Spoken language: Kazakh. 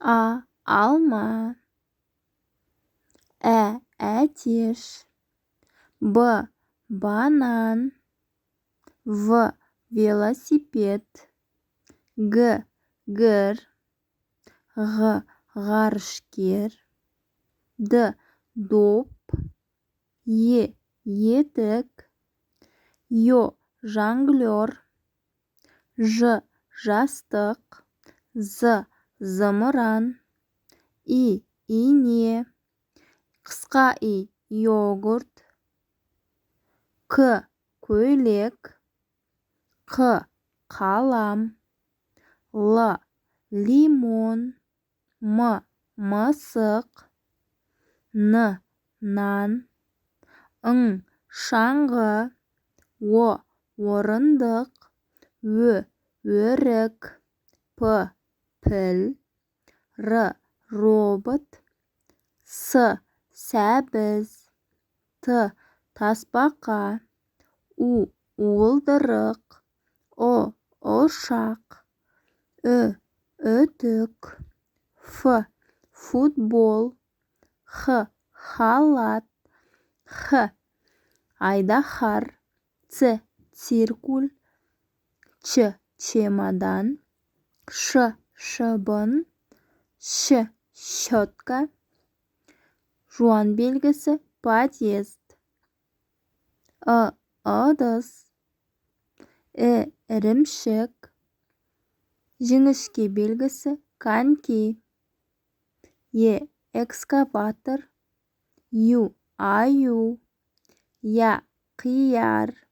А. Алма. Әтеш. Б. Банан. В. Велосипед. Г. Гір. Ғ. Ғарышкер. Д. Доп. Е. Етік. Ё. Жонглер. Ж. Жастық. З. Зымыран. И. Ине. Қысқа и. Йогурт. К. Көйлек. Қ. Қалам. Л. Лимон. М. Мысық. Н. Нан. Ң. Шаңғы. О. Орындық. Ö. Өрік. П. Піл. Р. Робот. С. Сәбіз. Т. Тасбақа. У. Уылдырық. О. Ошақ. Ү. Үтік. Ф. Футбол. Х. Халат. Х. Айдаһар. Ц. Циркуль. Ч. Чемодан. Ш. Шыбын. Щ. Щетка. Жуан белгісі подъезд. Ыдыс. Ірімшік. Жіңішке белгісі коньки. Е. Экскаватор. Ю. Аю. Я. Қияр.